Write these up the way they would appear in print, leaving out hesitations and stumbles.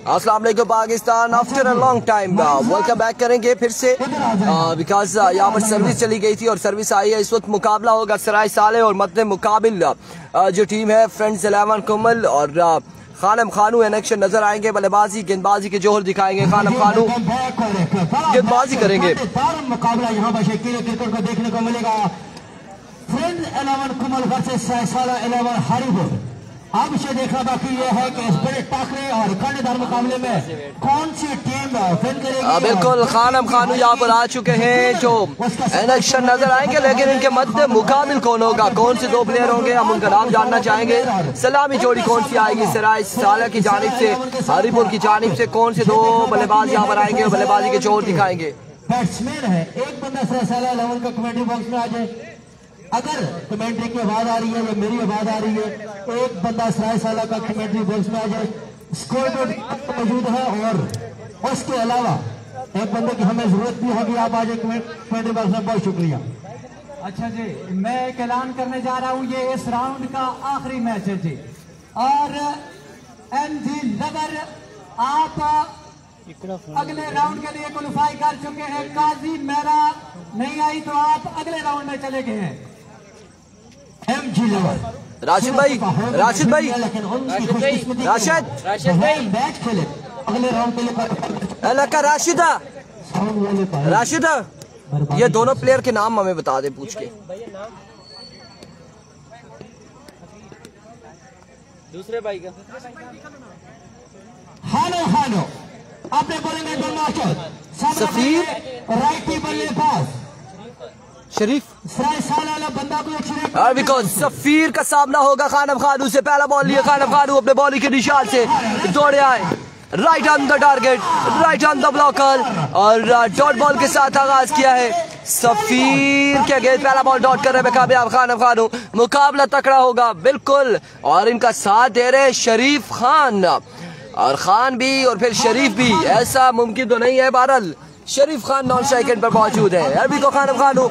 अस्सलाम वालेकुम Pakistan, after a long time welcome back करेंगे फिर से बिकॉज यहाँ पर सर्विस चली गई थी और सर्विस आई है। इस वक्त मुकाबला होगा सराय साले और मद्दे मुकाबिल जो टीम है फ्रेंड्स 11 कुमल और खानम खानू इन एक्शन नजर आएंगे। बल्लेबाजी गेंदबाजी के जोहर दिखाएंगे। खानम खानू गेंदबाजी करेंगे। मुकाबला यहाँ पर क्रिकेट को देखने को मिलेगा। फ्रेंड्स 11 कुमल वर्सेस सराय साला 11 हरिपुर। अब इसे देखना बाकी ये है कि इस बड़े टाकरे और कंडेदार मुकाबले में कौन सी टीम विन करेगी। बिल्कुल खानम खानू यहाँ पर आ चुके हैं जो इलेक्शन नजर आएंगे, लेकिन इनके मध्य मुकाबिल कौन होगा, कौन से दो प्लेयर होंगे, हम उनका नाम जानना चाहेंगे। सलामी जोड़ी कौन सी आएगी सराय साला की जानिब से, हरिपुर की जानिब से कौन से दो बल्लेबाज यहाँ पर आएंगे और बल्लेबाजी के जोर दिखाएंगे। बैट्समैन है एक बंदा सराय साला 11 का कमेंट्री बॉक्स में आ जाए। अगर कमेंट्री की आवाज आ रही है या मेरी आवाज आ रही है तो एक बंदा सराय साला का कमेंट्री बॉक्स में आ जाए। स्कोर बोर्ड मौजूद है और उसके अलावा एक बंदे की हमें जरूरत भी होगी। आप आ जाए कमेंट्री बॉक्स में। बहुत शुक्रिया। अच्छा जी, मैं एक ऐलान करने जा रहा हूँ, ये इस राउंड का आखिरी मैच है जी। और एमजी लवर आप अगले राउंड के लिए क्वालिफाई कर चुके हैं। काजी मेरा नहीं आई तो आप अगले राउंड में चले गए हैं। एमजी लवर राशिद भाई, राशिद भाई, राशिद मैच खेले अगले राउंड के लिए लका राशिदा, राशिदा, ये दोनों प्लेयर के नाम हमें बता दे पूछ के। दूसरे भाई का हानो हानो अपने बॉलिंग में मौजूद सफीर राइटी बल्लेबाज शरीफ बंदा बिकॉज सफीर का सामना होगा खानम खानू से। पहला बॉल लिया खानम खानू अपने बॉलिंग के निशान से दौड़े आए, right on the target, right on the blocker और डॉट बॉल के साथ आगाज किया है सफीर के गेंद। पहला बॉल डॉट कर रहे हैं कामयाब खानम खानू। मुकाबला तकड़ा होगा बिल्कुल और इनका साथ दे रहे शरीफ खान और खान भी और फिर शरीफ भी। ऐसा मुमकिन तो नहीं है, बहरहाल शरीफ खान नॉन स्ट्राइक पर मौजूद है। अभी को खानम खानू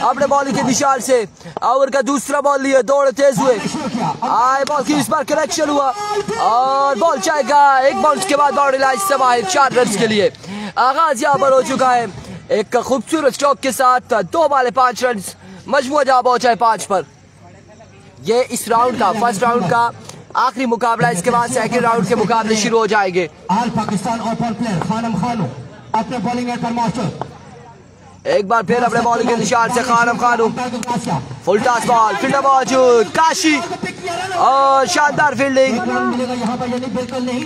अपने बॉलिंग के निशान से ओवर का दूसरा बॉल लिए, दौड़ तेज हुए, आए बॉल की इस बार कनेक्शन हुआ और बॉल जाएगा एक बाउंस के बाद बाउंड्री लाइन से बाहर 4 रन के लिए। आगाज यहाँ पर हो चुका है एक खूबसूरत स्ट्रोक के साथ। 2 बाले 5 रन, मजमूआ जहाँ पहुंचा है 5 पर। ये इस राउंड का फर्स्ट राउंड का आखिरी मुकाबला। इसके बाद सेकंड राउंड के मुकाबले शुरू हो जाएंगे। All Pakistan open player Khanam Khanu अपने बॉलिंग पर मौजूद। एक बार फिर अपने बॉलिंग के निशान से खानम खानू, फुल टॉस बॉल, फील्डर मौजूद काशी और शानदार फील्डिंग।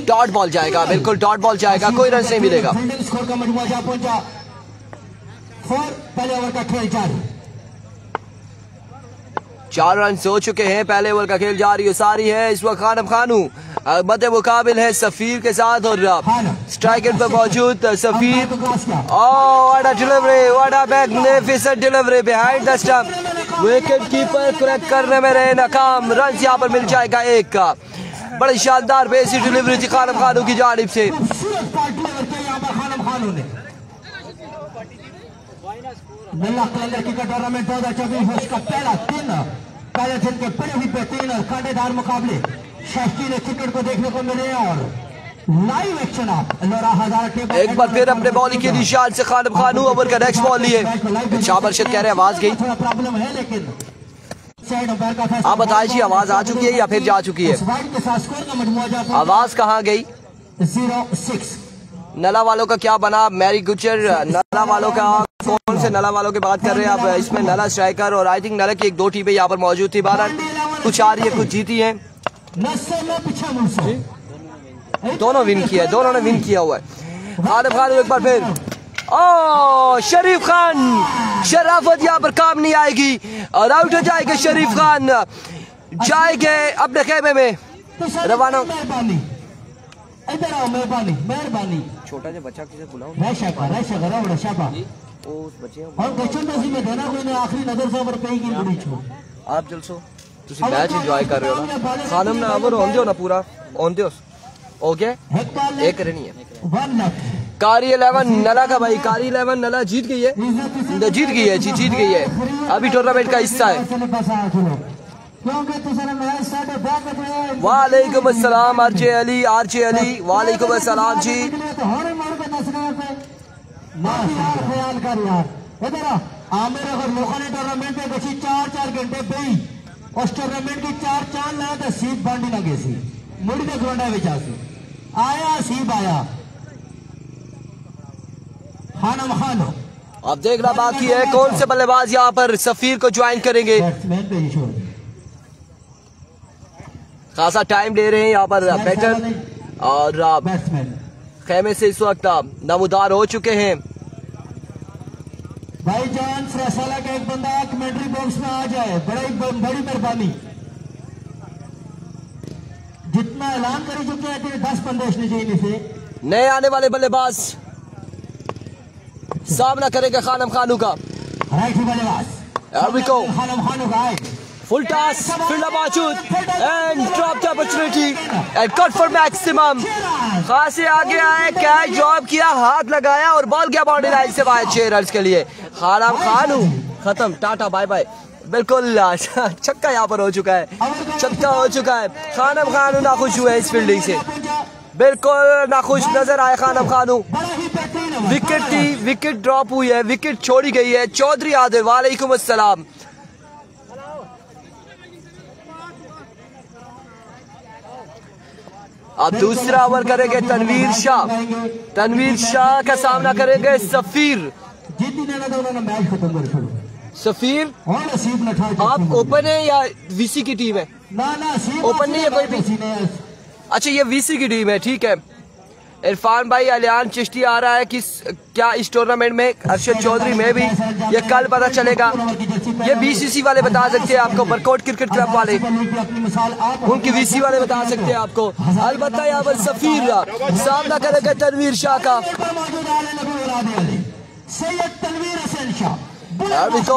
डॉट बॉल जाएगा, बिल्कुल डॉट बॉल जाएगा, कोई रन नहीं मिलेगा। स्कोर का मजमूआ जा पहुंचा 4 पहले ओवर का खेल जारी। 4 रन हो चुके हैं, पहले ओवर का खेल जारी सारी है। इस वक्त खानम खानू मध्य मुकाबिल है सफीर के साथ और स्ट्राइकर पर मौजूद Safeer. What a delivery, what a magnificent delivery behind the stump. Wicket keeper crack करने में रहे नाकाम। रन यहाँ पर मिल जाएगा एक। बड़ी शानदार बेसिक डिलीवरी थी खानम खानू की जानिब से। टूर्नामेंट 2024 का पहले दिन के बड़े ही बेहतरीन और कांटेदार मुकाबले शास्त्रीय क्रिकेट को देखने को मिले और लाइव एक्शन एक बार फिर अपने बॉलिंग के निशान से खानम खानू ओवर का नेक्स्ट बॉल लिए। शाबरशद कह रहे हैं आवाज गई, प्रॉब्लम है लेकिन आप बताइए जी आवाज आ चुकी है या फिर जा चुकी है? आवाज कहाँ गई? 0-6 नला वालों का क्या बना? मैरी गुजर नला वालों का, कौन से नला वालों की बात कर रहे हैं आप? इसमें नला स्ट्राइकर और आई थिंक नला की 1-2 टीमें यहाँ पर मौजूद थी। 12 कुछ आ रही है, कुछ जीती है, दोनों विन किया है, दोनों ने विन किया हुआ है। खानम खानू एक बार फिर, ओ शरीफ खान, शराफत यहाँ पर काम नहीं आएगी और आउट हो जाएगा शरीफ खान। जाएंगे अपने खेमे में रवाना। इधर आओ, मेहरबानी मेहरबानी। छोटा जो बच्चा किसे बुलाओ उस बच्चे और गचन में देना कोई नहीं। आखिरी नजर से पर कहीं की बड़ी छो आप जलसो तुसी मैच एंजॉय कर रहे हो ना। खानम ने अवर ऑन दियो ना पूरा ऑन दियो। ओके एक रन है। कारी 11 नला का भाई, कारी 11 नला जीत गई है, जीत गई है जी, जीत गई है। अभी टूर्नामेंट का हिस्सा है। क्योंकि दूसरा मैच 2:30 बजे। वालेकुम अस्सलाम आरजे अली वालेकुम अस्सलाम जी। तो होने मोड़ के दसने पे यार ख्याल कर यार इधर आमिर अगर लोगों ने टूर्नामेंट में बची 4 घंटे बई उस टूर्नामेंट की 4 चांद लाया तो सीट बांडी लगे सी मुड़ी के गोंडा बिचा सी आया सीब आया खानम खानो। अब देखना बाकी है कौन से बल्लेबाज यहाँ पर सफीर को ज्वाइन करेंगे। खासा टाइम ले रहे हैं यहाँ पर बैटर और खेमे से इस वक्त नमूदार हो चुके हैं। भाईजान फैसला का एक बंदा कमेंट्री बॉक्स में आ जाए, बड़ी मेहरबानी। जितना ऐलान कर चुके हैं 10-15 चाहिए से नए आने वाले बल्लेबाज सामना करेंगे खानम खानू का। राइट बल्लेबाज खानम खानू का full toss, fielder मौजूद and dropped opportunity and cut for maximum। खासे आगे आए, कैच ड्रॉप किया, हाथ लगाया और बॉल गया बाउंड्री लाइन से बाहर 6 रन के लिए। खानम खानू खत्म, टाटा बाय बाय। बिल्कुल छक्का यहाँ पर हो चुका है, छक्का हो चुका है। खानम खानू नाखुश हुए इस फील्डिंग से, बिल्कुल नाखुश नजर आए खानम खानू। विकेट ड्रॉप हुई है, विकेट छोड़ी गई है। चौधरी आदिल वालेकुम अस्सलाम। अब दूसरा ओवर करेंगे तनवीर शाह का सामना करेंगे सफीर। सफीर आप ओपन है या वीसी की टीम है? ओपन नहीं है कोई भी। अच्छा ये वीसी की टीम है, ठीक है। इरफान भाई अलियान चिश्ती आ रहा है कि क्या इस टूर्नामेंट में अरशद चौधरी में भी, ये कल पता चलेगा। ये बीसीसी वाले बता सकते हैं आपको, बरकोट क्रिकेट क्लब वाले, उनकी वीसी वाले बता सकते हैं आपको। अलबत्ता यहाँ पर सफीर सामना करेगा तनवीर शाह का।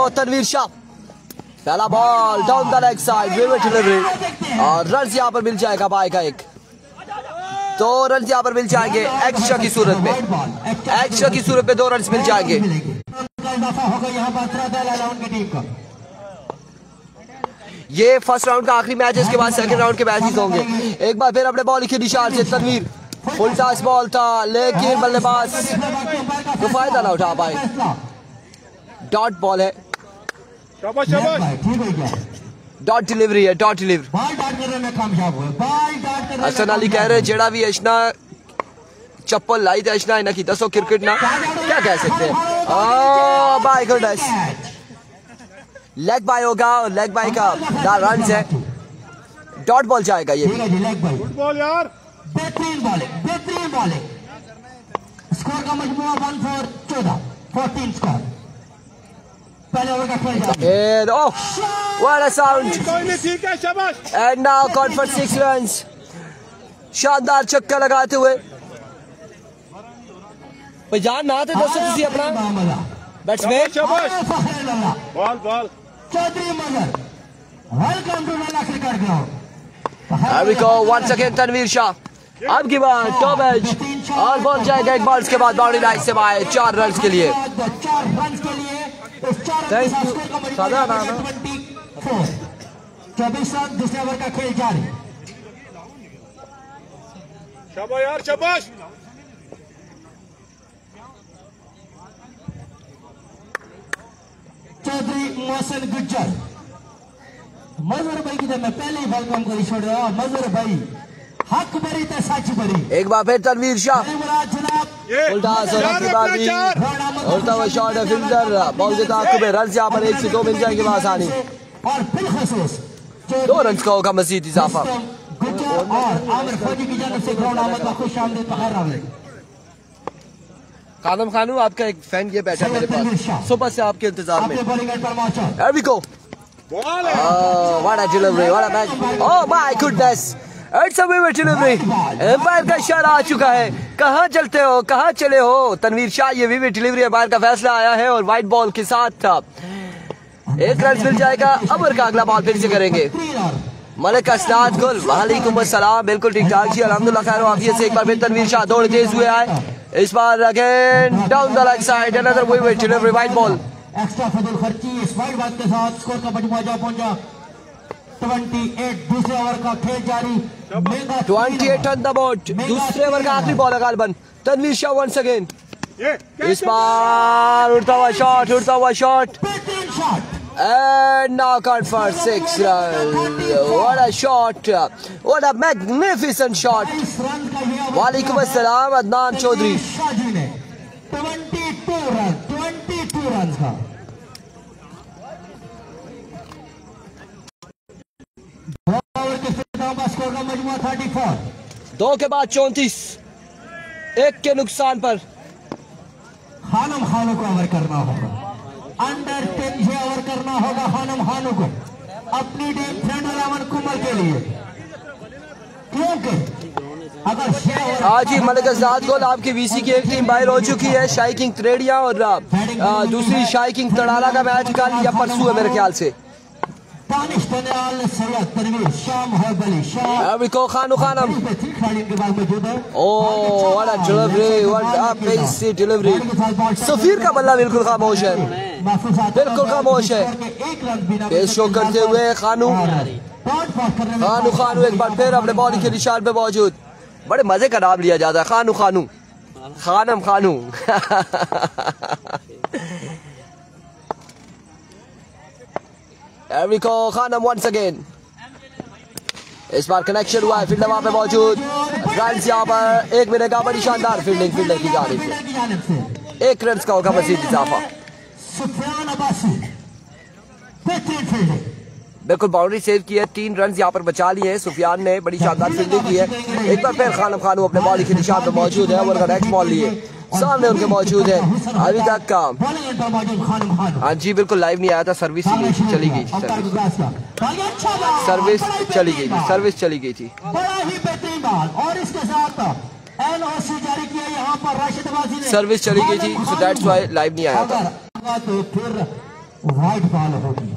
तनवीर शाह पहला ball down the leg side, delivery और रन यहाँ पर मिल जाएगा बाय का 1। 2 रन यहाँ पर मिल जाएंगे एक्स्ट्रा की सूरत में, 2 रन मिल जाएंगे। ये फर्स्ट राउंड का आखिरी मैच है, इसके बाद सेकंड राउंड के मैचेस होंगे। एक बार फिर अपने बॉलिंग के निशान से तनवीर, फुल टॉस बॉल था लेकिन बल्लेबाज तो फायदा ना उठा पाए। डॉट बॉल है, डॉट डिलीवरी है, डॉट डिलीवरी। हसन अली कह रहे जेड़ा भी अशना चप्पल लाई थे अशना इना की दसो क्रिकेट ना क्या कह सकते हैं। बाय गुडनेस, लेग बाय होगा और लेग बाय का 4 रन है। डॉट बॉल जाएगा ये। गुड बॉल यार, बेहतरीन बॉलिंग। स्कोर का मजमूआ 1-4-14 स्कोर। पहले ओवर का खेल and oh what a sound ठीक है, शाबाश। and now caught for 6 runs। शानदार छक्का लगाते हुए जान ना थे दोस्तों तुसी अपना बैट्समैन। बॉल चौधरी मगर welcome to Lala cricket ground. Here we go once again Tanveer Shah. अब की बार टॉप एज और बॉल जाएगा एक बॉल के बाद बाउंड्री लाइन से बाहर 4 रन के लिए। 4 रन के लिए थैंक यू सादा नाम 24 रन। दूसरे ओवर का खेल जारी। शाबाश यार, शाबाश। चौधरी मोहसिन गुज्जर मजहर भाई की मैं पहले ही वेलकम करी छोड़ा। मजहर भाई हक भरी तो सच भरी। एक बार फिर तनवीर शाह उल्टा शॉट है फील्डर बॉल के ताक़ुब में रन यहाँ पर 1 से 2 मिल जाएंगे आसानी। और बिलखसूस 2 रन का होगा मजीद इजाफा। और आमिर फौजी की जानब से ग्राउंड आमद का खुश आमदीद बखैर रामले। खानम खानू आपका एक फैन ये बैठा मेरे पास, सुबह से आपके इंतजार में। Here we go। What a delivery, what a match। Oh my goodness, it's a vivid delivery। Umpire का इशारा आ चुका है, कहाँ चलते हो, कहाँ चले हो तनवीर शाह। ये विविड डिलीवरी एम्पायर का फैसला आया है और व्हाइट बॉल के साथ 1 रन मिल जाएगा। ओवर का अगला बॉल फिर से करेंगे मलिक असनाद गुल। वालेकुम अस्सलाम, बिल्कुल ठीक ठाक जी, अल्हम्दुलिल्लाह खैर वाफियत से। एक बार फिर तनवीर शाह दौड़ तेज हुए आए, इस बार again down the leg side another vivid delivery wide ball. Extra Fazal खर्ची इस वाइड बात के साथ स्कोर का मजमूआ जा पहुंचा 28 दूसरे ओवर का खेल जारी। 28 on the board, दूसरे ओवर का आखिरी बॉल है गालबन। तनवीर शाह once again, इस बार उड़ता हुआ shot and knock out for 6 runs. What a shot, what a magnificent shot. वालेकुम अस्सलाम अदनान चौधरी। 22 रन का ओवर के स्कोर का मजमूआ 34। 2 के बाद 34, 1 के नुकसान पर खानम खानों को ओवर करना होगा। अंडर 10 ओवर करना होगा खानम खानों को अपनी टीम फ्रेंड 11 कुमल के लिए, क्योंकि अगर 6 ओवर आज ही मलिक आजाद गोल आपकी वीसी की एक टीम बाहर हो चुकी है। शाही किंग त्रेडिया और दूसरी शाही किंग तड़ाला का मैच कल या परसों है मेरे ख्याल से। दानिश तनियाल सैयद तनवीर शाह मोहब्बली शाह अभी को खानू खानम, खिलाड़ी के बाद मौजूद है। Oh what a delivery, what a pacy delivery. Safeer का बल्ला बिल्कुल खामोश है, बिल्कुल खामोश है। पेस शो करते हुए खानू एक बार फिर अपने बॉलिंग के निशान पे मौजूद। बड़े मजे का नाम लिया जाता है खानू खानम खानू। एरिको खानम once again, इस बार कनेक्शन हुआ है, फील्डर वहां पे मौजूद। रन यहाँ पर 1 मिलेगा, बड़ी शानदार फील्डिंग फील्डर की जानिब से 1 रन का होगा मजीद इजाफा। बिल्कुल बाउंड्री सेव की है, 3 रन यहाँ पर बचा लिए हैं सुफियान ने, बड़ी शानदार फील्डिंग की है। एक बार फिर खानम खानू अपने बॉलिंग के निशान पे मौजूद है। ओवर का नेक्स्ट बॉल लिए सामने उनके मौजूद है अभी तक का। हाँ जी बिल्कुल लाइव नहीं आया था, सर्विस चली गई थी। सर्विस चली गई थी। बड़ा ही बेहतरीन बॉल और इसके साथ एनओसी जारी किया यहाँ पर राशिद अब्बासी ने। सर्विस चली गई थी, सो दैट्स व्हाई लाइव नहीं आया था। तो फिर वाइड बॉल होगी।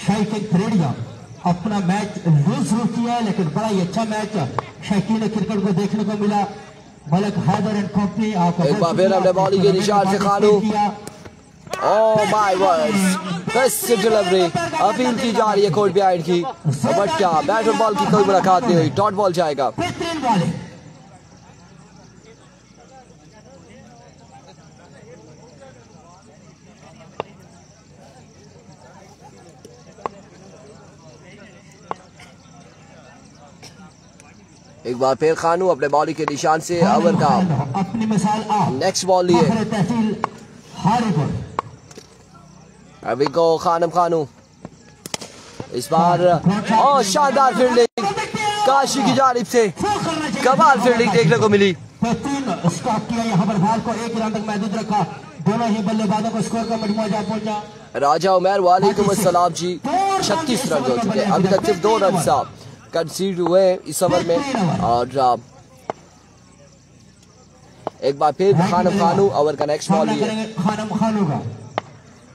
शाही किंग त्रेडिया अपना मैच लूज शुरू किया है, लेकिन बड़ा ही अच्छा मैच शौकीन क्रिकेट को देखने को मिला। मलिक हैदर एंड कंपनी एक बार फिर अपने बॉलिंग के निशान से खानू। Oh my words, best delivery appeal की जा रही है कोर्ट बिहाइंड की, बट क्या बैट और बॉल की कोई मुलाकात नहीं हुई। डॉट बॉल जाएगा। एक बार फिर खानू अपने बॉलिंग के निशान से ओवर का अपनी मिसाल नेक्स्ट बॉल लिए। अभी को खानू इस बार शानदार फील्डिंग काशी की जानिब से, कमाल फील्डिंग देखने को मिली। स्टॉप किया यहाँ पर बॉल को 1 रन तक महदूद रखा। दोनों ही बल्लेबाजों को स्कोर का मजमूआ जा पहुंचा। राजा उमर वालेकुम अस्सलाम जी। 36 रन हो चुके हैं, अभी तक सिर्फ 2 रन साहब कंसीड हुए इस ओवर में। और एक बार फिर खानम खानू ओवर का नेक्स्ट बॉल लिए खानम खानू का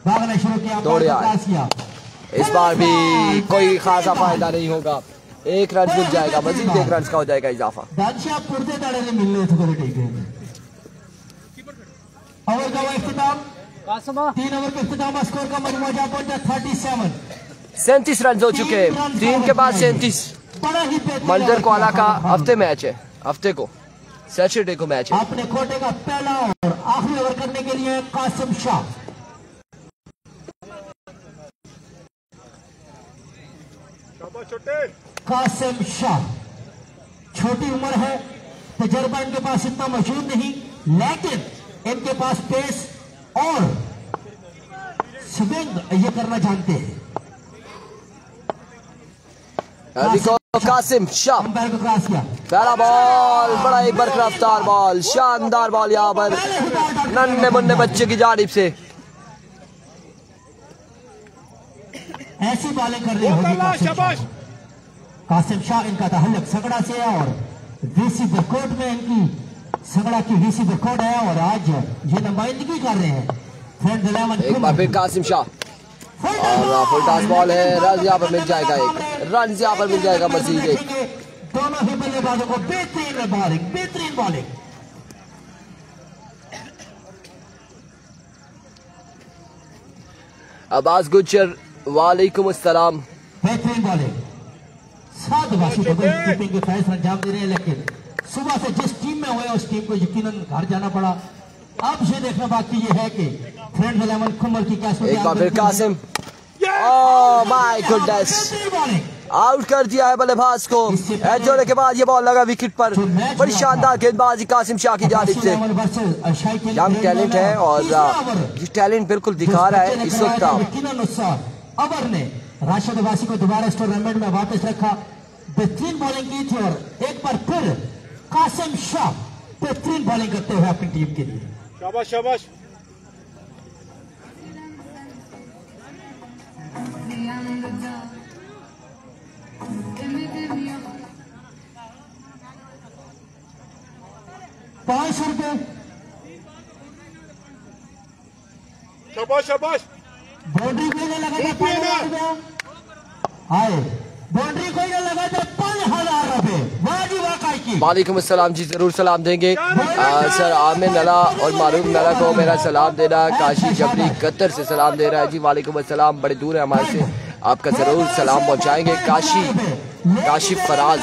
भागना शुरू किया, दौड़े आए। इस बार भी कोई खासा फायदा नहीं होगा, 1 रन मिल जाएगा, मजीद 1 रन का हो जाएगा इजाफा। दानिशा पुरते दाड़े ने मिलने थे कोई ठीक है। ओवर का इख्तिताम 3 ओवर के इख्तिताम स्कोर का मजमूआ जा पहुंचा 37 रन हो चुके हैं, 3 के बाद 37। मंजर को आला का हफ्ते मैच है, हफ्ते को सैटरडे को मैच है। अपने कोटे का पहला और आखिरी ओवर करने के लिए कासिम शाह। कासिम शाह छोटी उम्र है, तजर्बा इनके पास इतना मौजूद नहीं, लेकिन इनके पास पेस और स्विंग ये करना जानते हैं। कासिम शाह पहला बॉल, बड़ा ही बरकरार बॉल, शानदार बॉल यहाँ पर नन्हे मुन्ने बच्चे की जानिब से। ऐसी बॉलिंग कर रही होगी कासिम शाह। इनका तहल्लुक सगड़ा से है और वीसी बरकोट में इनकी सगड़ा की वीसी बरकोट है और आज ये नुमाइंदगी कर रहे हैं फ्रेंड 11। एक बार फिर कासिम शाह और फुल टॉस बॉल है, रन यहाँ पर मिल जाएगा, 1 रन यहाँ पर मिल जाएगा मजीद 1। दोनों ही बल्लेबाजों को बेहतरीन बॉलिंग। अब्बास गुज्जर वालेकुम अस्सलाम। बेहतरीन बॉलिंग, 7 वासी बगल कीपिंग के फैसला अंजाम दे रहे हैं, लेकिन सुबह से जिस टीम में हुए उस टीम को यकीनन घर जाना पड़ा। अब ये देखना बाकी ये है कि फ्रेंड्स 11 कुमर की क्या एक बार फिर Qasim, oh my goodness, out कर दिया है बल्लेबाज को। एज जोड़े के बाद ये बॉल लगा विकेट पर। बड़ी शानदार गेंदबाजी कासिम शाह की जानिब से। यंग टैलेंट है और ये टैलेंट बिल्कुल दिखा रहा है इस वक्त। अबर ने राशिद अब्बासी को दोबारा इस टूर्नामेंट में वापस रखा। बेहतरीन बॉलिंग की थी और एक बार फिर कासिम शाह बेहतरीन बॉलिंग करते हुए अपनी टीम के लिए। शाबाश शाबाश। ₹500 शाबाश शाबाश। बाउंड्री को लगा था ₹5,000। आए बाउंड्री को लगा था ₹5,000। वाह जी वाह की। वालेकुम अस्सलाम जी, जरूर सलाम देंगे सर आमिर नला और मारूफ नला को मेरा सलाम देना। काशी जबरी कतर से सलाम दे रहा है जी, वालेकुम अस्सलाम। बड़े दूर है हमारे से, आपका जरूर सलाम पहुंचाएंगे। काशी फराज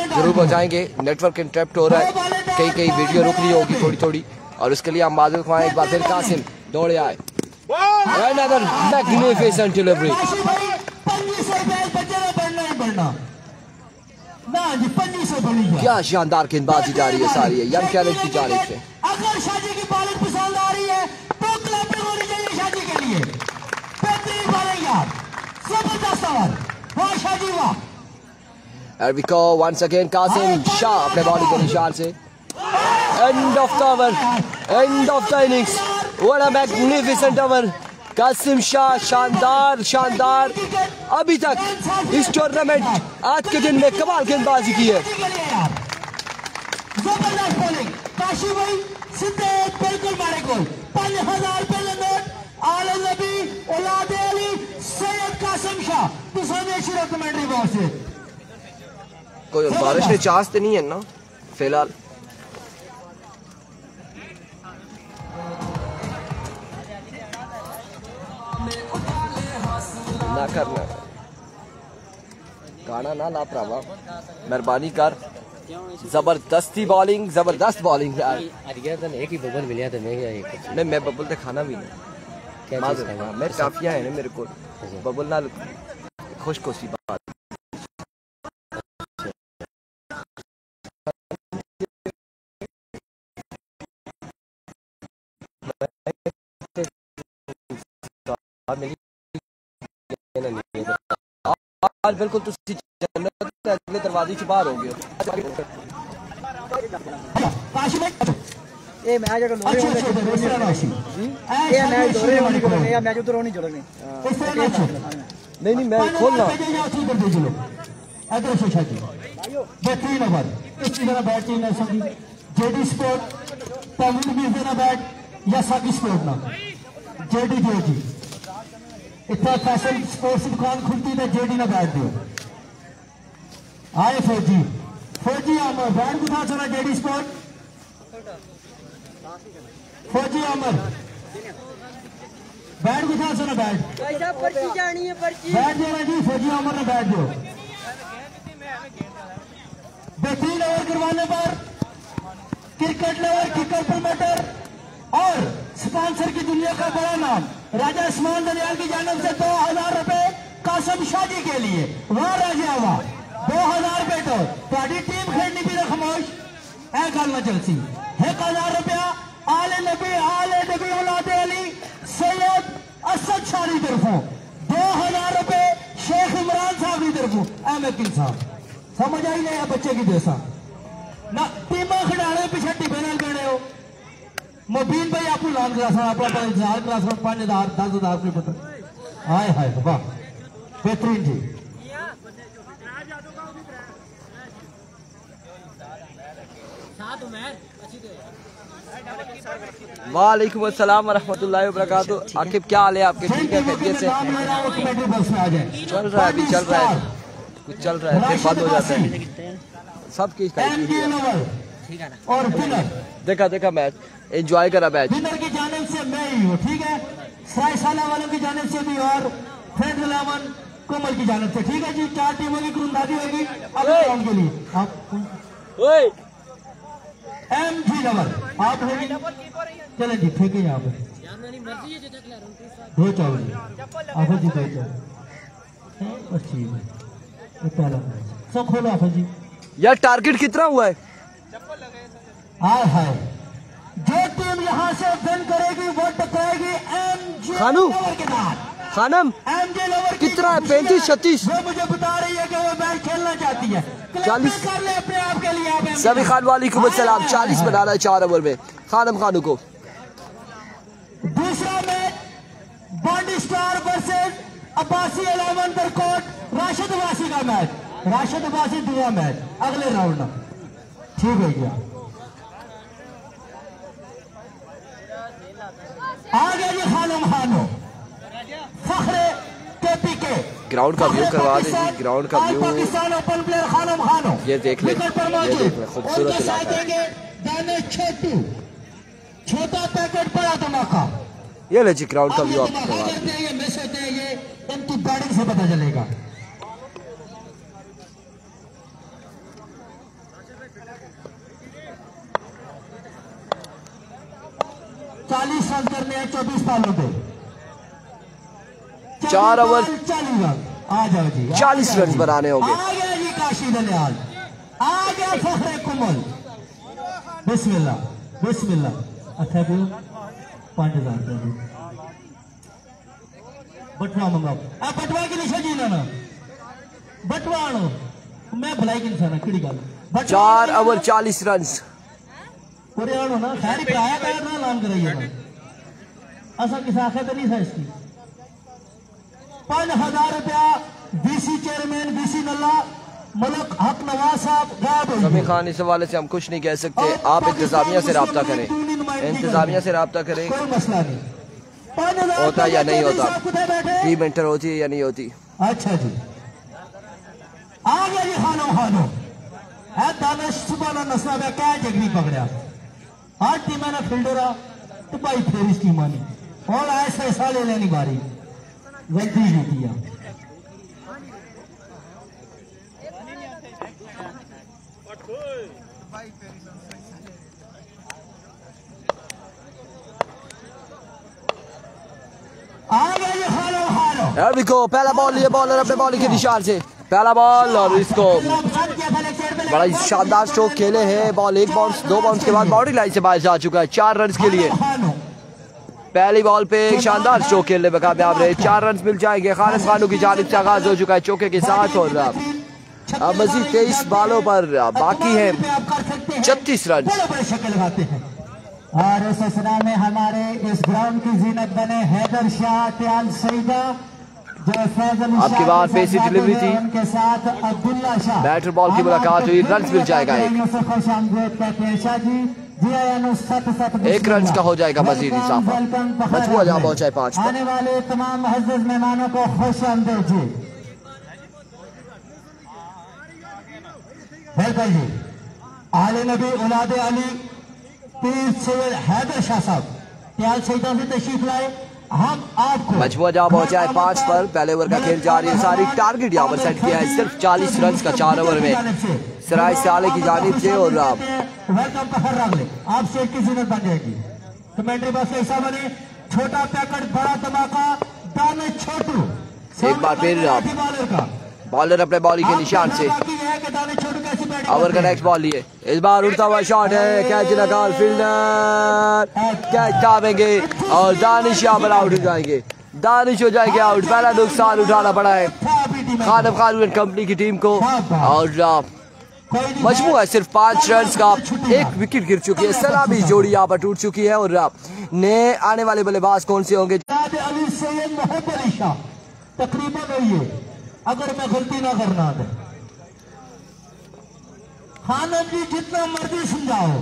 जरूर पहुंचाएंगे। नेटवर्क इंटरप्ट हो रहा है, कई वीडियो रुक रही होगी थोड़ी थोड़ी, और उसके लिए हम माजूर खुआएं। एक बार फिर कासिम दौड़े आए। Another magnificent delivery. क्या शानदार गेंदबाजी जा रही है सारी है यंग टैलेंट की जानिब से। अगर शादी की बॉलिंग पसंद आ रही है तो क्लबिंग होनी चाहिए शादी के लिए। बेहतरीन बॉलिंग यार, जबरदस्त ओवर, वाह शादी वाह। Here we go once again, Qasim Shah अपने बॉलिंग के निशान से। End of the over, end of the innings. What a magnificent over. Qasim Shah शानदार अभी तक इस टूर्नामेंट आज के दिन में कमाल गेंदबाजी की है। जबरदस्त बॉलिंग, काशी भाई सीधे बिल्कुल मारे गोल। 5,000 पहले नोट, आले नबी, औलाद अली, सैयद कासिम शाह। दूसरे शुरू कमेंट्री बॉक्स से कोई बारिश के चांस तो नहीं है ना फिलहाल। ना करना गाना ना ला प्रावा, मेहरबानी कर। जबरदस्ती बॉलिंग, जबरदस्त बॉलिंग यार। एक ही बबल मिलिया था नहीं, मैं बबल तो खाना भी नहीं। मैं काफिया है ना मेरे को, बबल ना खुशकोशी बात। बिल्कुल अगले दरवाजे से बाहर हो गए। नहीं मैं खोलना बेहतरीन ओवर। इस तरह बैट चाहिए सभी जेडी स्पोर्ट तमिल भी देना बैट या साकी स्पोर्ट ना जेडी जी इतना फैशन स्पोर्ट्स की दुकान खुलती है जेडी ना बैठ दो। आए फौजी अमर बैठ गुथा चला जेडी स्पोर्ट। फौजी अमर बैठ गुथा चला बैठ पर्ची जानी है, पर्ची बैठ देना जी। फौजी अमर ने बैठ दो। बेहतरीन ओवर करवाने पर क्रिकेट लेवल किकर प्रमोटर और स्पॉन्सर की दुनिया का बड़ा नाम राजा उस्मान दनियाल की जानब से 2,000 रुपए कासिम शाह जी के लिए। वाह राजा वाह, 2,000 रुपए तो ताड़ी टीम खेलनी भी खामोश है गल न चलसी। 1,000 रुपया आले नबी औलाद अली सैयद असद शाह की तरफों। 2,000 रुपए शेख इमरान साहब की तरफों। अहमद किन साहब समझ आई नहीं बच्चे की देसा ना टीमा खिडाने पिछे टिपे नाल गए हो। मोबीन भाई आपको लाल क्लास अपना इंतजार क्लास 5,000 10,000 रुपये पता। हाय हाय वाह बेहतरीन जी। वालेकुम अस्सलाम वरहमतुल्लाहि वबरकातुहू। आकिब क्या हाल है आपके? ठीक है, खैरियत से चल रहा है, अभी चल रहा है, कुछ चल रहा है फिर बंद हो जाता है। सब की और विनर देखा मैच, एंजॉय करा मैच। विनर की जानिब से मैं ही हूँ, ठीक है। सराय साला वालों की जानिब से भी और फ्रेंड 11 कोमल की जानिब से, ठीक है जी। 4 टीमों की गुरुंदाजी होगी अगले राउंड के लिए। आप MG लवर आप होगी, चले जी फेंके यहाँ पे 2 चावल आफर जी 2 चावल बस ठीक है। ये पहला मैच सब खोलो आफर जी। यार टारगेट कितना हुआ है? हाय हाय, जो टीम यहाँ से विन करेगी वो टकराएगी MG खानू लवर के साथ। खानम MG लवर कितना है? 35-36। वो मुझे बता रही है कि वो मैच खेलना चाहती है। 40 कर ले अपने आप के लिए। आप सभी खान वालेकुम सलाम। 40 बना रहा है 4 ओवर में खानम खानू को। दूसरा match Bondi star versus Abbasi 11 Darkot Rashid Abbasi का मैच। राशिद अब्बासी दूसरा मैच अगले राउंड में, ठीक है क्या? आगे जी खानम खानो फखरे KPK। ग्राउंड का व्यू करवा दे जी, ग्राउंड का view. Pakistan open player Khanam Khano ये देख ले, खूबसूरत इलाका है। दाने छोटा पैकेट बड़ा धमाका। ये ले जी ग्राउंड का व्यू आपको करवा दे। करते हैं ये मिस होते हैं, ये इनकी बैटिंग से पता चलेगा। चालीस रन करने हैं 24 बॉलों पे। 4 ओवर 40 रन। आ जाओ जी, 40 रन बनाने होंगे। आ गया जी काशी दनियाल, आ गया फखरे कुमल। बिस्मिल्लाह बिस्मिल्लाह। अच्छा भी 5000 बटवा मंगाओ। बटवा की निशा जी ना बटवा आनो, मैं भलाई की निशाना किड़ी गल। 4 ओवर 40 रन। पूरे आनो ना खैर किराया का ना नाम कराइए ना, असा किस आखे तो नहीं था इसकी। 5000 रुपया BC चेयरमैन BC नल्ला मलक हक नवाज साहब गायब हो समी खान, इस हवाले से हम कुछ नहीं कह सकते। आप इंतजामिया से रब्ता करें, इंतजामिया से रब्ता करें। कोई मसला नहीं, होता या नहीं होता, टीम एंटर होती है या नहीं होती। अच्छा जी, आ गया जी खानो खानो है दानिश सुबह नस्ला में क्या जगनी पकड़ा। 8 टीम ने फील्डर तो भाई फिर इस टीम ने और ऐसा ऐसा ले लेनी बारी गलती ही किया। पहला बॉल लिए बॉलर अपने बॉलिंग के निशान से पहला बॉल और इसको बड़ा ही शानदार स्ट्रोक खेले हैं। बॉल 1 बाउंस 2 बाउंस के बाद बाउंड्री लाइन से बाहर जा चुका है 4 रन के लिए। पहली बॉल पे एक शानदार स्ट्रोक खेलने में कामयाब रहे, 4 रन मिल जाएंगे। खालिद खानू की जानिब से आगाज हो चुका है चौके के साथ और अब मजीद 23 बॉलों पर बाकी है 36 रन। और इस सिलसिला में हमारे इस ग्राउंड की जीनत बने हैदर शाह त्याल सईदा जो फैजल आपकी बार पेसी डिलीवरी थी, उनके साथ अब्दुल्ला शाह बैटर बॉल की मुलाकात हुई, रन मिल जाएगा एक रन का हो जाएगा मजीद इजाफा। मजबूर जहां पहुंचा 5 पर। आने वाले तमाम मुअज़्ज़ज़ मेहमानों को खुश आमदीद जी। बिल्कुल जी, आले नबी औलाद अली पीर सैयद हैदर शाह साहब त्याल सईदा से तशरीफ लाए। हम आपको मजबूर जहां पहुंचा है 5 पर। पहले ओवर का खेल जारी है, सारी टारगेट यहाँ पर सेट किया है सिर्फ 40 रन का 4 ओवर में सराय साले की जानिब से। और वेलकम का हर रंग आप स्टेट की जीनत बन जाएगी। कमेंट्री बॉक्स ऐसा बने छोटा पैकेट बड़ा धमाका दाने छोटू। एक बार फिर बॉलर अपने बॉलिंग के निशान से ओवर का नेक्स्ट बॉल लिए, इस बार उड़ता हुआ शॉट है, कैच लगा फील्डर कैच दावेंगे और दानिश यहाँ पर आउट हो जाएंगे। दानिश हो जाएंगे आउट। पहला नुकसान उठाना पड़ा है खानम खान एंड कंपनी की टीम को और मजमूआ सिर्फ 5 रन का 1 विकेट गिर चुकी है। सलामी जोड़ी यहाँ पर टूट चुकी है और नए आने वाले बल्लेबाज कौन से होंगे? तकरीबन है अगर मैं गलती ना करना है। खानम जी जितना मर्जी समझाओ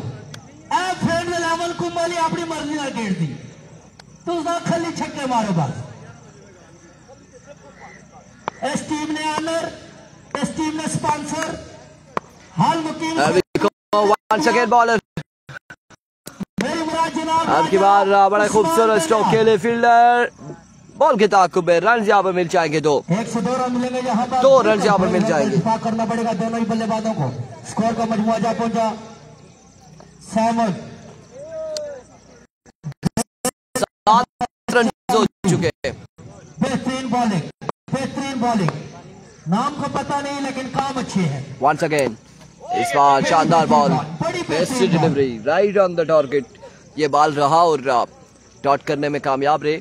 फ्रेंड लावल कुमाली अपनी मर्जी ना गेड़ दी तो खाली छक्के मारो बस। इस टीम ने ऑनर, इस टीम ने स्पॉन्सर हाल मुकीम सेकेंड बॉलर आपकी बार बड़ा खूबसूरत स्ट्रोक खेले फील्डर बॉल के ताकुब में रन यहाँ पर मिल जाएंगे 2 रन मिलेंगे। दो रन यहाँ पर मिल जाएंगे। करना पड़ेगा दोनों ही बल्लेबाजों को। स्कोर का मजमुआ जा पहुंचा 7 रन हो चुके हैं। बेहतरीन बॉलिंग नाम को पता नहीं लेकिन काम अच्छे हैं। वंस अगेन इस बार शानदार ball best delivery right on the target. ये बॉल रहा और डॉट करने में कामयाब रहे।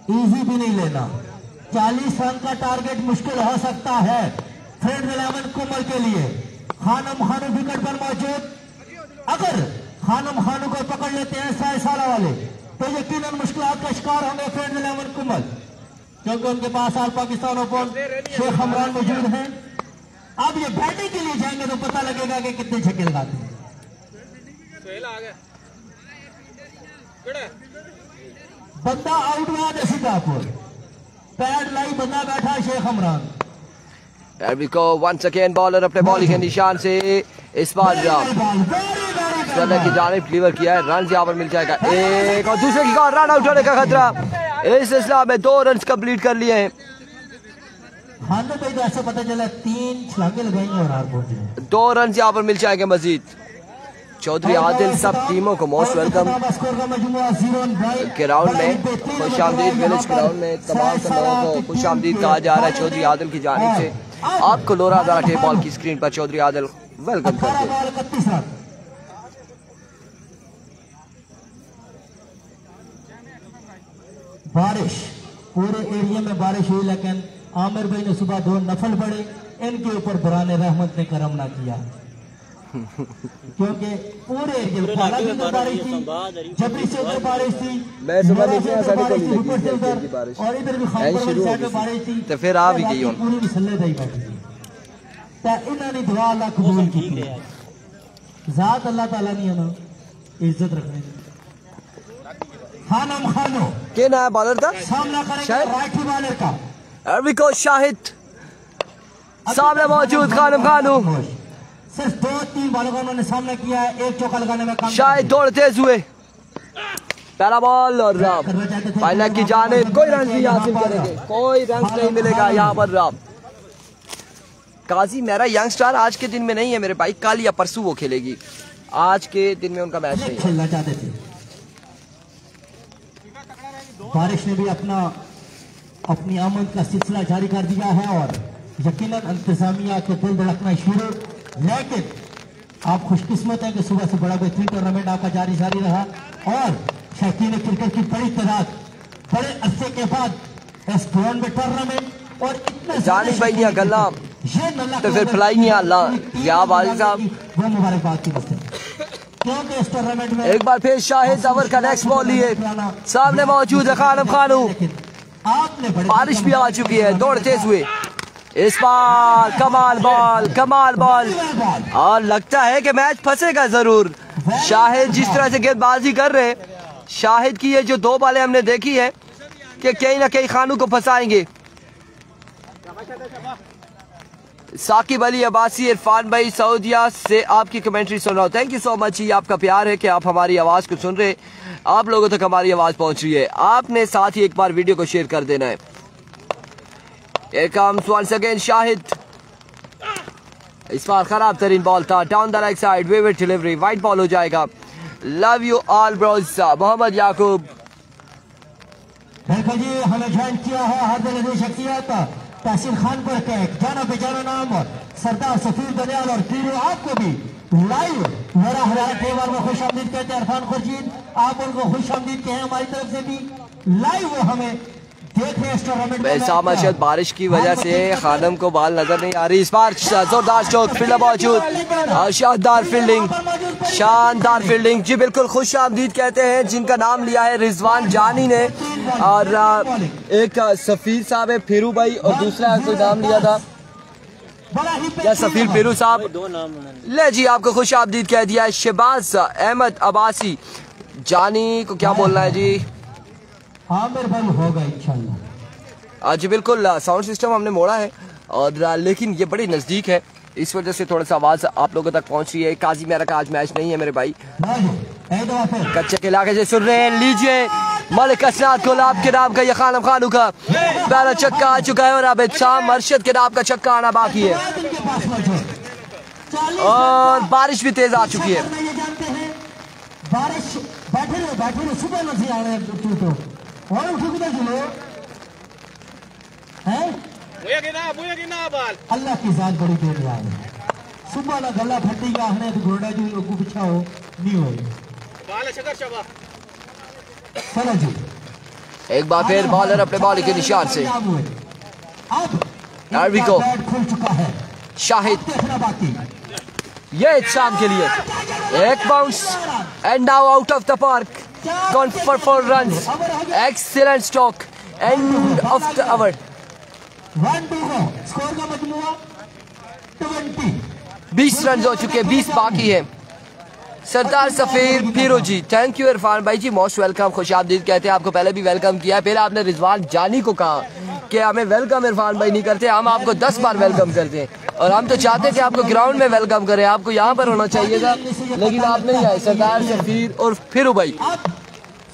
इजी भी नहीं लेना। 40 रन का टारगेट मुश्किल हो सकता है फ्रेंड 11 कुमल के लिए। खानम खानू विकेट पर मौजूद। अगर खानम खानू को पकड़ लेते हैं साला वाले तो यकीनन मुश्किलात का शिकार होंगे फ्रेंड 11 कुमल, क्योंकि उनके पास आल पाकिस्तान ओपन शेख हमरान मौजूद हैं। अब ये बैटिंग के लिए जाएंगे तो पता लगेगा कि कितने छक्के लगाते हैं। बंदा आउट हुआ सीतापुर पैड लाई बंदा बैठा शेख हमरान। वंस अगेन बॉलर अपने बॉलिंग के निशान से इस बार की जानिब डिलीवर किया है। रन यहाँ पर मिल जाएगा एक और दूसरे की रन आउट होने का खतरा। इस सिलसिला में 2 रन कंप्लीट कर लिए हैं। हाँ तो भाई ऐसा पता चला 3 छलांगे लगाएंगे और हार पहुंचे। 2 रन यहाँ पर मिल जाएंगे मजीद। चौधरी आदिल सब टीमों को मोस्ट वेलकम ग्राउंड में खुशामदीद विलेज ग्राउंड में तमाम लोगों को खुशामदीद कहा जा रहा है चौधरी आदिल की जानिब से। आपको लोरा टेप बॉल की स्क्रीन पर चौधरी आदिल वेलकम करते हैं। बारिश पूरे एरिया में बारिश हुई लेकिन आमिर भाई ने सुबह 2 नफल पड़े। इनके ऊपर बुराने रहमत ने करम ना किया क्योंकि पूरे एरिया में बारिश थी, जबरी से उधर बारिश थी, मैं सुबह नीचे और इधर भी साइड में बारिश थी। तो फिर आ भी गई पूरी मसले दी बैठी तो इन्होंने दुआ अल्लाह कबूल की। जात अल्लाह ताला ने ना इज्जत रखने खानम खानो के नया बॉलर था सामना करेगा राठी बॉलर का अरविको शाहिद सामने मौजूद खानम खानू। सिर्फ 2-3 बॉलों का उन्होंने सामना किया है। एक चौका लगाने में शाहिद दौड़ तेज हुए। पहला बॉल और फाइनल की जानिब कोई रन नहीं हासिल करेंगे। कोई रन नहीं मिलेगा यहाँ पर। काजी मेरा यंगस्टर आज के दिन में नहीं है मेरे भाई, कल या परसों वो खेलेगी। आज के दिन में उनका मैच नहीं खेलना चाहते थे। बारिश ने भी अपनी आमद का सिलसिला जारी कर दिया है और यकीनन इंतजामिया के दिल धड़कना शुरू। लेकिन आप खुशकिस्मत हैं कि सुबह से बड़ा बेहतरीन टूर्नामेंट आपका जारी रहा और शौकीन क्रिकेट की बड़ी तादाद बड़े अरसे के बाद इस ग्राउंड में टूर्नामेंट और इतने जानी भाई या गल्ला तो फिर फलाई नहीं अल्लाह या बाजी साहब वो मुबारकबाद की बस्ते क्योंकि इस टूर्नामेंट में एक बार फिर शाहिद अवर का नेक्स्ट बॉल लिए सामने मौजूद है खानम खानू। आपने बारिश भी आ चुकी है, दौड़ तेज हुए। इस बार कमाल बॉल और लगता है कि मैच फंसेगा जरूर। शाहिद जिस तरह से गेंदबाजी कर रहे, शाहिद की ये जो 2 बॉलें हमने देखी है कि कहीं ना कहीं खानू को फंसाएंगे। साकिब अली अब्बासी इरफान भाई सऊदिया से आपकी कमेंट्री सुन रहा हूँ। Thank you so much. ये आपका प्यार है कि आप हमारी आवाज को सुन रहे, आप लोगों तक हमारी आवाज पहुंच रही है। आपने साथ ही एक बार वीडियो को शेयर कर देना है। Here comes once again Shahid. इस बार खराब तरीन बॉल था, down the right side, vivid delivery, wide ball हो जाएगा। Love you all bros Mohammad Yakub. बिल्कुल जी, हमें ज्वाइन किया है हर दिल शख्सियत तहसील खान पर के जाना पहचाना नाम सरदार सफीर दनियाल और पीरू आपको भी लाइव मेरा हमारे टेबल में खुश आमदीद कहते हैं। इरफान खुर्शीद आप उनको खुश आमदीद कहें हमारी तरफ से भी। लाइव वो हमें बारिश की वजह से खानम को बॉल नजर नहीं आ रही। इस बार जोरदार स्ट्रोक फील्डर मौजूद, शानदार फील्डिंग जी बिल्कुल खुश आमदीद कहते हैं जिनका नाम लिया है रिजवान जानी ने और एक सफीर साहब है फिरू भाई और दूसरा कोई नाम लिया था क्या सफीर फिरू साहब ले जी आपको खुश आमदीद कह दिया है। शहबाज अहमद अब्बासी जानी को क्या बोलना है जी? आमिर भाई होगा इंशाल्लाह। जी बिल्कुल साउंड सिस्टम हमने मोड़ा है और लेकिन ये बड़ी नज़दीक है इस वजह से थोड़ा सा आवाज आप लोगों तक पहुंच रही है। काजी मेरा का आज मैच नहीं है मेरे भाई, कच्चे के इलाके से सुन रहे हैं। लीजिए मलिक असनाद गुलाब के नाम का ये खानम खानू का पहला छक्का आ चुका है और अब शाम अरशद के नाम का छक्का आना बाकी है और बारिश भी तेज आ चुकी है। बारिश बैठे रहो सुबह नहीं आ रहे और उठो है अल्लाह की जात बड़ी देर आ रही सुबह ना गला फटी गया हने तो घोड़ा जी लोग पीछा हो नहीं हो चलो जी एक बार फिर बॉलर अपने बॉल के निशान से अब को खुल चुका है शाहिद, देखना बाकी ये शाम के लिए एक bounce and now out of the park gone for 4 runs. Excellent stroke end of the over. 1-2 score का मजमुआ 20 रन हो चुके, 20 बाकी है। सरदार सफीर फिरोजी, थैंक यू इरफान भाई जी, मोस्ट वेलकम, खुश आमदीद कहते हैं आपको। पहले भी वेलकम किया, पहले आपने रिजवान जानी को कहा कि हमें वेलकम इरफान भाई नहीं करते, हम आपको 10 बार वेलकम करते हैं और हम तो चाहते हैं कि आपको ग्राउंड में वेलकम करें, आपको यहाँ पर होना चाहिए था लेकिन आप नहीं आए। सरदार सफीर और फिर भाई अब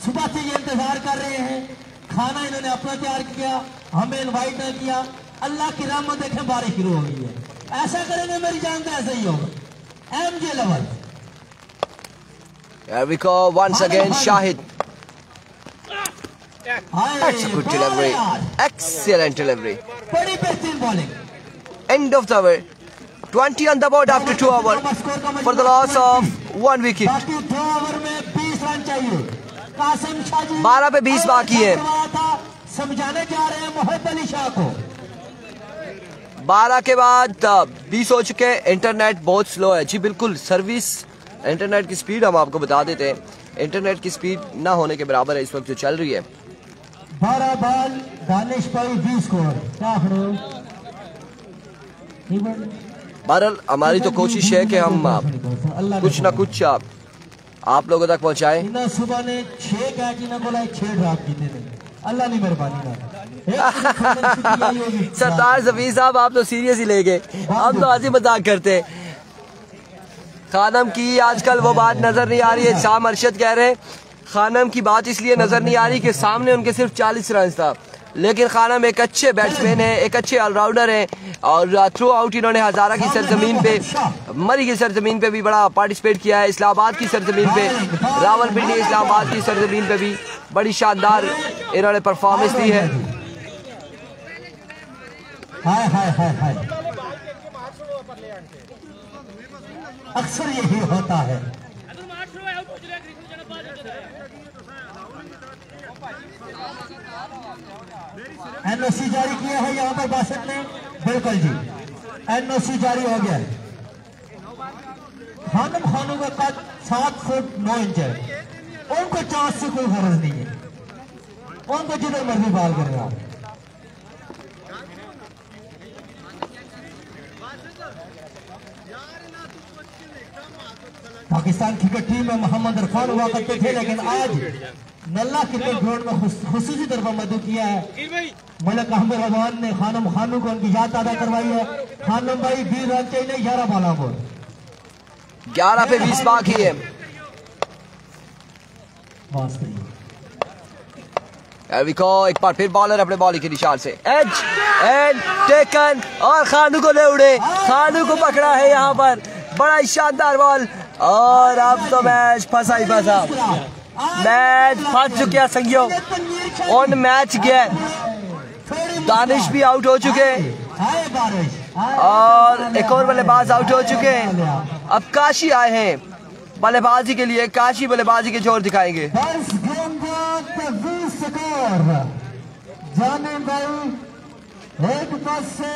सुबह से ये इंतजार कर रहे हैं, खाना इन्होंने अपना तैयार किया, हमें इनवाइट नहीं किया। अल्लाह की रहमत देखें बारिश शुरू हो गई है, ऐसा करेंगे मेरी जान तो ऐसा ही होगा। MJ level Here we go once again Shahid. That's a good delivery. Excellent delivery. बड़ी बेहतरीन bowling. End of the over. 20 on the board after 2 overs for the loss of 1 wicket. बाकी 2 ओवर में 20 रन चाहिए। कासिम शाह जी 12 पे 20 बाकी है। समझाने जा रहे हैं मोहम्मद अली शाह को। 12 के बाद 20 हो चुके। इंटरनेट बहुत स्लो है जी, बिल्कुल सर्विस इंटरनेट की स्पीड हम आपको बता देते हैं, इंटरनेट की स्पीड ना होने के बराबर है इस वक्त जो चल रही है। 12 बॉल दानिश भाई 20 स्कोर क्या बहरहाल हमारी तो कोशिश है कि हम कुछ ना कुछ आप लोगों तक पहुंचाएं। इन्ना सुबह ने 6 कैच इन्ना बोला 6 ड्रॉप जीते थे, अल्लाह नहीं मेहरबानी सरदार जफीर साहब आप तो सीरियस ही ले गए, हम तो हंसी मजाक करते हैं। खानम की आजकल वो बात नजर नहीं आ रही है। शाम अरशद कह रहे हैं खानम की बात इसलिए नजर नहीं आ रही कि सामने उनके सिर्फ 40 रन था, लेकिन खानम एक अच्छे बैट्समैन है, एक अच्छे ऑलराउंडर है और थ्रू आउट इन्होंने हजारा की सरजमीन पे, मरी की सरजमीन पे भी बड़ा पार्टिसिपेट किया है, इस्लामाबाद की सरजमीन पे, रावलपिंडी इस्लामाबाद की सरजमीन पे भी बड़ी शानदार इन्होंने परफॉर्मेंस दी है। हाय हाय हाय हाय, अक्सर यही होता है। एनओसी जारी किया है यहाँ पर बासठ ने, बिल्कुल जी एनओसी जारी हो गया। खानम खानों का कद 7 फुट 9 इंच है, उनको चांस से कोई फर्ज नहीं है, उनको जिधर मर्जी बाल करेगा। पाकिस्तान क्रिकेट टीम में मोहम्मद इरफान हुआ करते थे, लेकिन आज नल्ला क्रिकेट ग्राउंड में खुसूसी तरफ मदद किया है। मलिक अहमद रहमान ने खानम खानू को उनकी याद अदा करवाई है। खानम भाई 20 रन चाहिए 11 बॉलों को, 11 पे 20 बाकी है। एक बार फिर बॉलर अपने बॉलिंग के निशान से एज एंड टेकन और खानू को ले उड़े, खानू को पकड़ा है यहाँ पर, बड़ा ही शानदार बॉल और अब तो मैच फंसा ही फंसा, मैच फंस चुके संगियों ऑन मैच गया। दानिश भी आउट हो चुके और एक और बल्लेबाज आउट हो चुके हैं। अब काशी आए हैं बल्लेबाजी के लिए, काशी बल्लेबाजी के जोर दिखाएंगे। जाने भाई एक पास से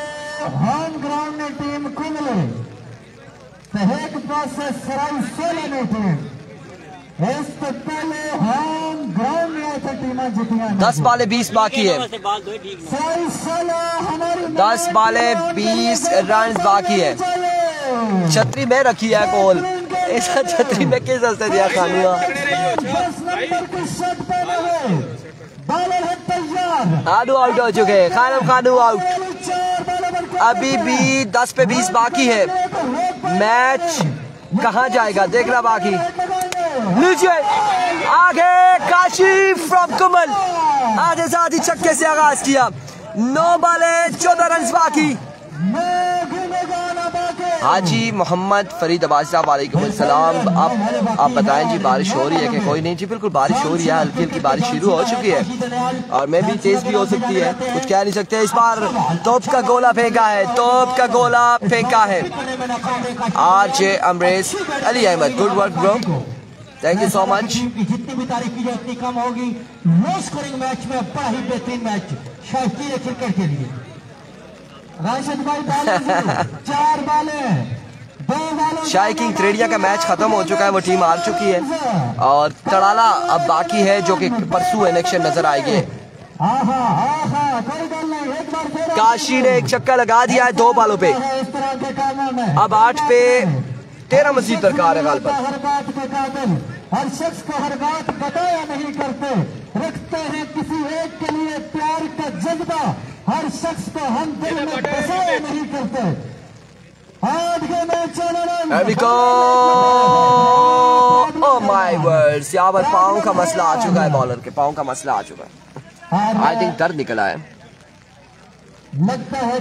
होम ग्राउंड ने टीम कुमले, एक पास से सराय सोला ने टीम, इससे पहले होम ग्राउंड में ऐसे टीमें जीतियां 10 बाले 20 बाकी है, 10 बाले 20 रन बाकी है। छतरी में रखी है कॉल, ऐसा छतरी में किस हंसते दिया खानू खानू आउट हो चुके हैं, खानम खानू आउट। अभी भी 10 पे 20 बाकी है। मैच कहां जाएगा देखना बाकी। नीचे आगे काशी फ्रॉम कमल आधे साथ ही छक्के से आगाज किया। 9 बाले 14 रन बाकी। हाजी मोहम्मद फरीद अब्बास साहब वालेकुम सलाम। आप बताएं जी बारिश हो रही है कि कोई नहीं? जी बिल्कुल बारिश हो रही है, हल्की हल्की बारिश शुरू हो चुकी है और मैं भी तेज भी हो सकती है, कुछ कह नहीं सकते। इस बार तोप का गोला फेंका है, तोप का गोला फेंका है RJ Amrez Ali Ahmad. Good work bro, thank you so much. जितनी भी तारीफ की जाए उतनी कम होगी। लो स्कोरिंग मैच में बड़ा ही बेहतरीन मैच शायकीन क्रिकेट के लिए। राशिद भाई 4 बालें, 2 बालों। शायकीन त्रेडिया का मैच खत्म हो चुका है, वो टीम हार चुकी है और तड़ाला अब बाकी है जो कि परसों इलेक्शन नजर आएगी। काशी ने एक छक्का लगा दिया है 2 बालों पे। अब 8 पे 13 मजीद दरकार है गाल पर। हर बात के काबिल, हर शख्स को हर बात बताया नहीं करते, रखते हैं किसी एक के लिए प्यार का जज्बा, हर शख्स को हम दिल में बसाया नहीं करते। आज के मैच ओह माय वर्ड्स, यहाँ पर पाँव का मसला आ चुका है, बॉलर के पाँव का मसला आ चुका है। आई थिंक दर्द निकला है।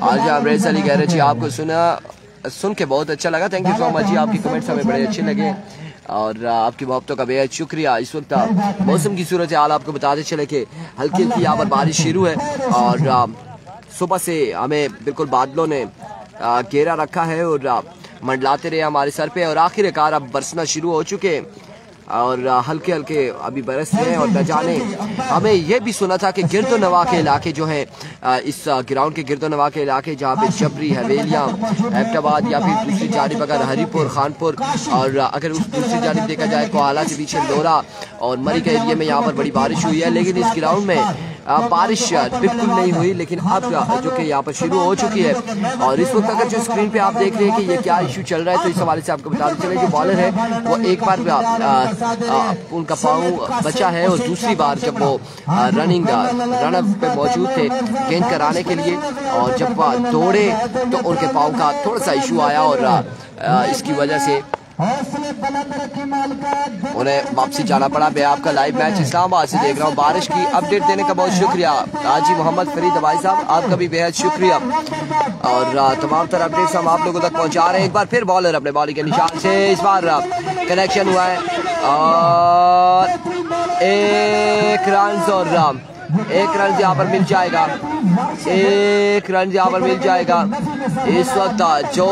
आज अमरेज अली कह रहे जी आपको सुन के बहुत अच्छा लगा, थैंक यू सो मच जी। आपके कमेंट्स हमें बड़े अच्छे लगे और आपकी मोहब्बतों का बेहद शुक्रिया। इस वक्त मौसम की सूरत हाल आपको बताते चले कि हल्की हल्की यहाँ पर बारिश शुरू है और सुबह से हमें बिल्कुल बादलों ने घेरा रखा है और मंडलाते रहे हमारे सर पे और आखिरकार अब बरसना शुरू हो चुके और हल्के हल्के अभी बरस रहे हैं। और न जाने हमें यह भी सुना था कि गिरदोनवा के इलाके जो है इस ग्राउंड के गिरदोनवा के इलाके जहाँ पे जबरी हवेलियाँ एबटाबाद या फिर दूसरी जानिब अगर हरीपुर खानपुर और अगर उस दूसरी जानिब देखा जाए कोहाला के पीछे लोरा और मरी के एरिया में यहाँ पर बड़ी बारिश हुई है, लेकिन इस ग्राउंड में बारिश बिल्कुल नहीं हुई। लेकिन अब जो कि यहाँ पर शुरू हो चुकी है और इस वक्त अगर जो स्क्रीन पे आप देख रहे हैं कि ये क्या इशू चल रहा है तो इस हवाले से आपको बताते चले जो बॉलर है वो एक बार उनका पाँव बचा है और दूसरी बार जब वो रनअप पे मौजूद थे गेंद कराने के लिए और जब दौड़े तो उनके पाँव का थोड़ा सा इशू आया और इसकी वजह से उन्हें वापसी जाना पड़ा। मैं आपका लाइव मैच इस्लामाबाद से देख रहा हूँ। बारिश की अपडेट देने का बहुत शुक्रिया हाजी मोहम्मद फरीद भाई साहब, आपका भी बेहद शुक्रिया और तमाम तरह अपडेट्स हम आप लोगों तक पहुँचा रहे हैं। एक बार फिर बॉलर अपने बॉलिंग के निशान से इस बार कनेक्शन हुआ है और एक रन यहाँ पर मिल जाएगा, एक रन यहाँ पर मिल जाएगा। इस वक्त जो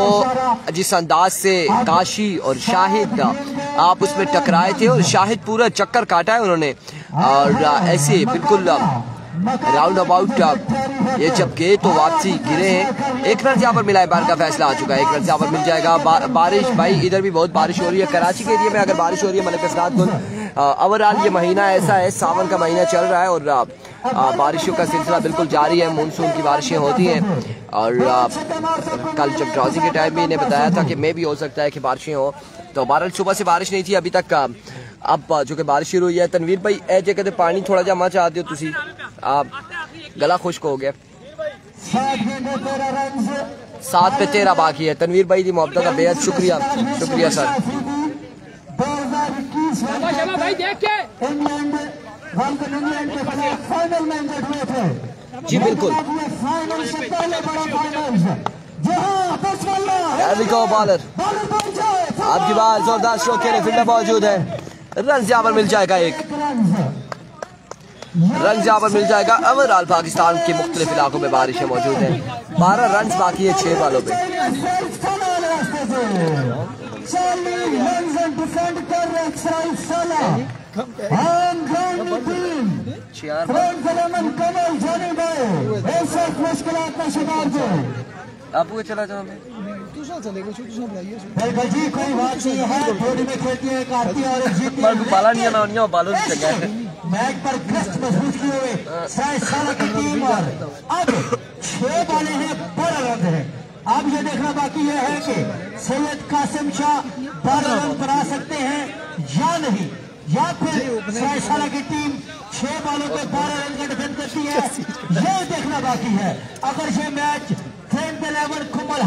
जिस अंदाज से काशी और शाहिद आप उसमें टकराए थे और शाहिद पूरा चक्कर काटा है उन्होंने और ऐसे बिल्कुल राउंड अबाउट ये जब गए तो वापसी गिरे हैं। एक रन यहाँ पर मिला है, बार का फैसला आ चुका है, एक रन यहाँ पर मिल जाएगा। बारिश भाई इधर भी बहुत बारिश हो रही है, कराची के एरिया में अगर बारिश हो रही है मलिक असरात गुल ओवरऑल ये महीना ऐसा है, सावन का महीना चल रहा है और बारिशों का सिलसिला बिल्कुल जारी है, मानसून की बारिशें होती हैं और कल जब ड्रॉजिंग के टाइम में इन्हें बताया था कि मैं भी हो सकता है कि बारिशें हो, तो बहरहाल सुबह से बारिश नहीं थी अभी तक, अब जो कि बारिश शुरू हुई है। तनवीर भाई ए जगह ते पानी थोड़ा जमा चाहते हो तुसी, आप गला खुश्क हो गया। 7 पे 13 बाकी है। तनवीर भाई की मोहब्बत का बेहद शुक्रिया, शुक्रिया सर। जी बिल्कुल बॉलर आपकी बात जोरदार स्ट्रोक के लिए फील्डर मौजूद है, रन यहाँ पर मिल जाएगा, एक रन यहाँ पर मिल जाएगा। ओवरऑल पाकिस्तान के मुख्तलिफ इलाकों में बारिशें मौजूद हैं, 12 रन बाकी है 6 बालों पे। आपको चला जाओ बाला नहीं आना बालों से चंगा है। मैच पर ग्रस्त महसूस किए हुए साला की टीम और अब 6 बाले हैं, 12 रन है। अब ये देखना बाकी यह है कि सैयद कासिम शाह 12 रन बना सकते हैं या नहीं, या फिर साला की टीम 6 बालों पे 12 रन का डिफेंड करती है, ये देखना बाकी है। अगर ये मैच ट्रेन पे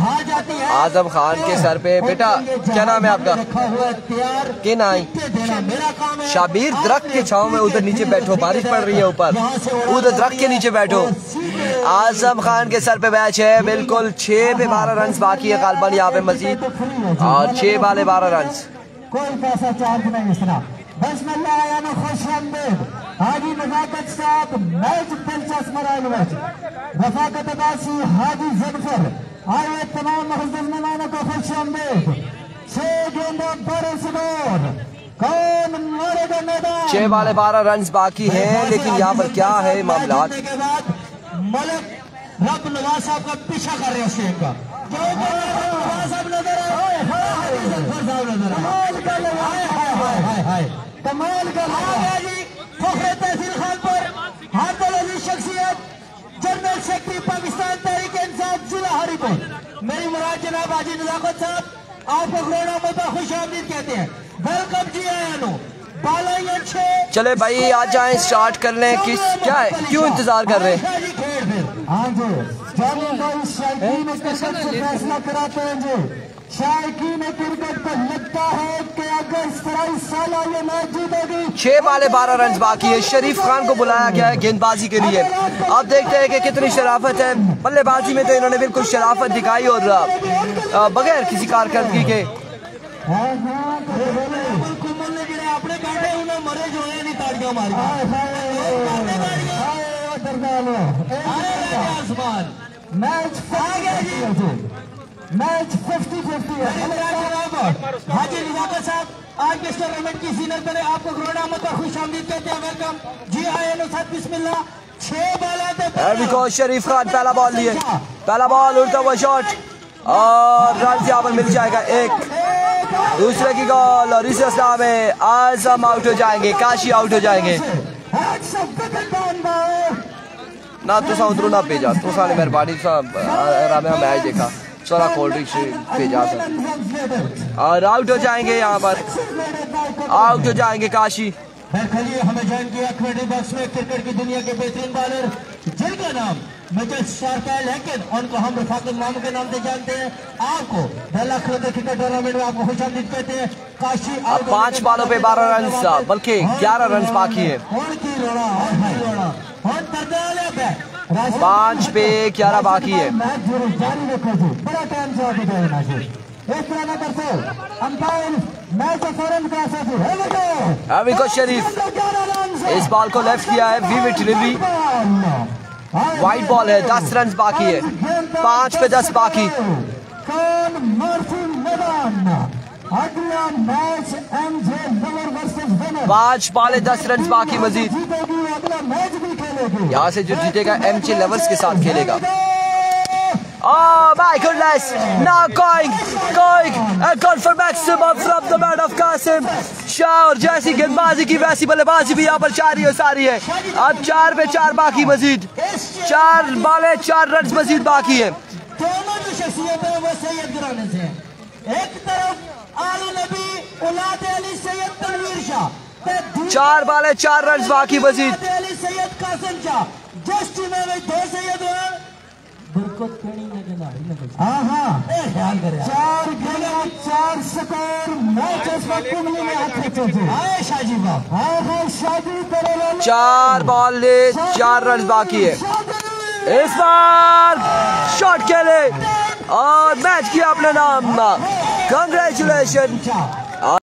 आ जाती है। आजम खान के सर पे बेटा क्या नाम है आपका? रखा हुआ है तैयार के नाई देना मेरा काम है। शाबीर, दरख्त के छांव में उधर नीचे बैठो, बारिश पड़ रही है ऊपर, उधर दरख्त के नीचे बैठो। आजम खान के सर पे मैच है, बिल्कुल 6 पे 12 रन बाकी है गालबन यहाँ पे मजीद, और 6 वाले 12 रन। कोई पैसा चार्ज नहीं इस तरह। बिस्मिल्लाह यानी खुशामदीद हाजी नजाकत साहब मैच दिलचस्प मराइल मैच रफाकत अब्बासी हाजी जफर आए तमाम महज़ मेहमानों को खुशामदीद। 6 गेंदों 12 स्कोर, कौन मारेगा मैदान? 6 वाले 12 रन बाकी हैं, लेकिन यहाँ पर क्या है मामला? के बाद मलिक रब नवाज साहब का पीछा कर रहे हैं शेख का। कमाल का फखरे तहसील खान पर हाथल अली शख्सियत जनरल सेक्रेटरी पाकिस्तान तहरीक इंसाफ जिला हरिपुर मेरी मुराद जनाब हाजी नजाकत साहब, आपको कोरोना मुद्दा खुश आमदीद कहते हैं। वेलकम जी आयानो बाला ये 6। चले भाई आ जाए, स्टार्ट कर लें। किस क्या है, क्यों इंतजार कर रहे हैं? हाँ जी, जब कोई शायकीन क्रिकेट से फैसला कराते हैं जी, शायकीन क्रिकेट को लगता है कि अगर 23 साल ये मैच जीतेगी। 6 वाले 12 रन बाकी है। शरीफ खान को बुलाया गया है गेंदबाजी के लिए। अब देखते हैं कि कितनी शराफत है। बल्लेबाजी में तो इन्होंने बिल्कुल शराफत दिखाई और बगैर किसी कारकर्दगी के। अपने काटे उन्हें मरे जो है नहीं ताड़ियां मारी। मैच मैच 50-50 है। हाजी नजाकत साहब आज के टूर्नामेंट की सीनियर पर आपको कोरोना मुद्दा खुश आमदीद कहते हैं। वेलकम जी आए साथ बिस्मिल्लाह। 6 बॉल शरीफ खान पहला बॉल लिए, पहला बॉल उड़ता हुआ शॉट और रन यहाँ पर मिल जाएगा एक। दूसरे की गोल और इस रास्ता में आजम आउट हो जाएंगे, काशी आउट हो जाएंगे। ना तुसा उधरों ना भेजा, तुसा ने मेहरबानी मैच देखा, सारा कोल्ड ड्रिंक भेजा सर और आउट हो जाएंगे। यहाँ पर आउट हो जाएंगे काशी। हमें ज्वाइन किया कमेटी बॉक्स में क्रिकेट की दुनिया के बेहतरीन बॉलर जिनका नाम मेजर शार्क है, लेकिन उनको हम रफाकत मामू के नाम से जानते हैं। आपको 10 लाख क्रिकेट टूर्नामेंट में आपको खुश आमदीद कहते हैं। काशी 5 बॉलों पे 12 रन बल्कि 11 रन बाकी है। 5 पे 11 बाकी है। बड़ा टाइम से इस तरह करते अंपायर मैच अभी को शरीफ इस बॉल को लेफ्ट किया है। Vivid delivery, white ball है। 10 रन बाकी है, 5 पे 10 बाकी। अगला match MJ lover versus winner. 5 ball 10 run बाकी मजीद। अगला मैच भी खेलेगी। यहाँ से जो जीतेगा एमजे लवर्स के साथ खेलेगा। Oh my goodness! Now going, a goal for maximum from the man of Qasim Shah। और जैसी गेंदबाजी की वैसी बल्लेबाजी भी यहाँ पर सारी है। अब 4 पे 4 बाकी मजीद, 4 बॉलें 4 रन मजीद बाकी है। दोनों जो शख्सियतें वो सैयद गिराने से हैं। एक तरफ आली नबी औलाद अली सैयद तनवीर शाह, 4 बॉलें 4 रन बाकी मजीद। अली सैयद कासिम शाह, जस्ट में 2 सैयद हुआ बरकत कणी ना ख्याल करे 4 गेंदा 4 स्कोर मैच इस वक्त कुमली में हाथ रखे आए शाजी बाब। हां शाजी करे 4 बॉल 4 रन बाकी है। इस बार शॉट खेले और मैच किया अपने नाम। कांग्रेचुलेशन